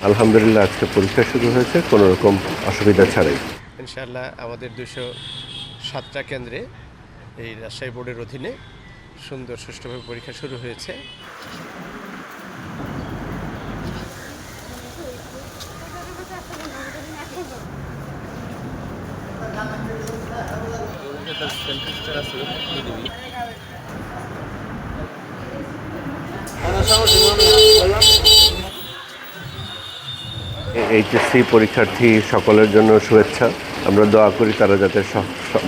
আলহামদুলিল্লাহ আজকে পরীক্ষা শুরু হয়েছে কোনো রকম অসুবিধা ছাড়াই। ইনশাআল্লাহ আমাদের ২০৭টা কেন্দ্রে এই রাজশাহী বোর্ডের অধীনে সুন্দর সুষ্ঠুভাবে পরীক্ষা শুরু হয়েছে। এইচএসসি পরীক্ষার্থী সকলের জন্য শুভেচ্ছা। আমরা দোয়া করি তারা যাতে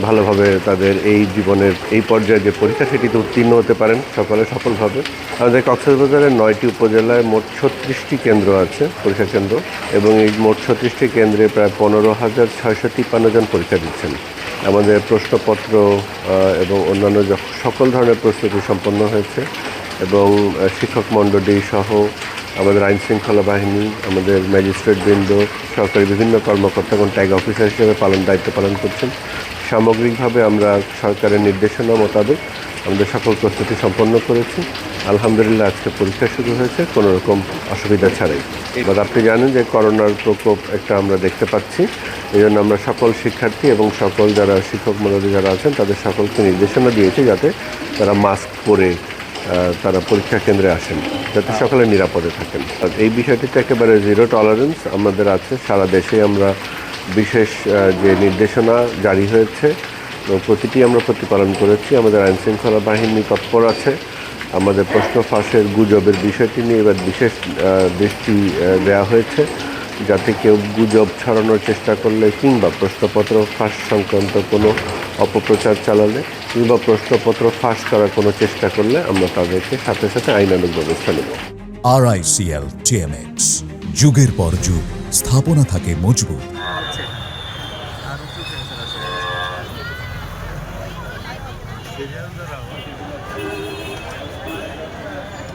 ভালোভাবে তাদের এই জীবনের এই পর্যায়ে যে পরীক্ষা সেটিতে উত্তীর্ণ হতে পারেন সকলে সফলভাবে। আমাদের কক্সবাজারের 9টি উপজেলায় মোট 36টি কেন্দ্র আছে, পরীক্ষা কেন্দ্র, এবং এই মোট 36টি কেন্দ্রে প্রায় 15,653 জন পরীক্ষা দিচ্ছেন। আমাদের প্রশ্নপত্র এবং অন্যান্য সকল ধরনের প্রস্তুতি সম্পন্ন হয়েছে এবং শিক্ষক মণ্ডলী সহ আমাদের আইনশৃঙ্খলা বাহিনী, আমাদের ম্যাজিস্ট্রেট বৃন্দ, সরকারি বিভিন্ন কর্মকর্তা এবং ট্যাগ অফিসার হিসেবে দায়িত্ব পালন করছেন। সামগ্রিকভাবে আমরা সরকারের নির্দেশনা মোতাবেক আমাদের সকল প্রস্তুতি সম্পন্ন করেছি। আলহামদুলিল্লাহ আজকে পরীক্ষা শুরু হয়েছে কোনো রকম অসুবিধা ছাড়াই। এবার আপনি জানেন যে করোনার প্রকোপ একটা আমরা দেখতে পাচ্ছি, এই জন্য আমরা সকল শিক্ষার্থী এবং সকল যারা শিক্ষক মণ্ডলী যারা আছেন তাদের সকলকে নির্দেশনা দিয়েছি যাতে তারা মাস্ক পরে তারা পরীক্ষা কেন্দ্রে আসেন, যাতে সকলে নিরাপদে থাকেন। আর এই বিষয়টিতে একেবারে জিরো টলারেন্স আমাদের আছে। সারা দেশে আমরা বিশেষ যে নির্দেশনা জারি হয়েছে প্রতিটি আমরা প্রতিপালন করেছি। আমাদের আইনশৃঙ্খলা বাহিনী তৎপর আছে। আমাদের প্রশ্ন ফাঁসের গুজবের বিষয়টি নিয়ে এবার বিশেষ দৃষ্টি দেওয়া হয়েছে, যাতে কেউ গুজব ছড়ানোর চেষ্টা করলে কিংবা প্রশ্নপত্র ফাঁস সংক্রান্ত কোনো অপপ্রচার চালালে কিংবা প্রশ্নপত্র ফাঁস করার কোনো চেষ্টা করলে আমরা তাদেরকে সাথে সাথে আইনানুগ ব্যবস্থা নেব। RICL TMX, যুগের পর যুগ স্থাপনা থাকে মজবুত।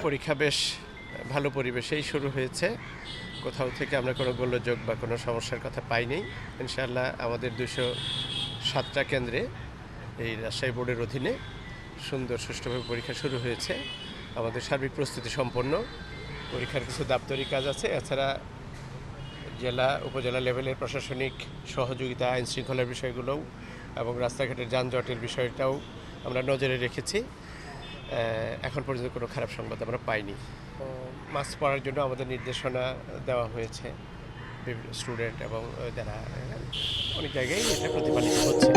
পরীক্ষা বেশ ভালো পরিবেশেই শুরু হয়েছে। কোথাও থেকে আমরা কোনো গোলযোগ বা কোনো সমস্যার কথা পাইনি। ইনশাআল্লাহ আমাদের ২০৭টা কেন্দ্রে এই রাজশাহী বোর্ডের অধীনে সুন্দর সুষ্ঠুভাবে পরীক্ষা শুরু হয়েছে। আমাদের সার্বিক প্রস্তুতি সম্পন্ন। পরীক্ষার কিছু দাপ্তরিক কাজ আছে, এছাড়া জেলা উপজেলা লেভেলের প্রশাসনিক সহযোগিতা, আইন শৃঙ্খলার বিষয়গুলোও এবং রাস্তাঘাটের যানজটের বিষয়টাও আমরা নজরে রেখেছি। এখন পর্যন্ত কোনো খারাপ সংবাদ আমরা পাইনি। মাস্ক পরার জন্য আমাদের নির্দেশনা দেওয়া হয়েছে স্টুডেন্ট এবং যারা অনেক জায়গায় এটা প্রতিপালিত হচ্ছে।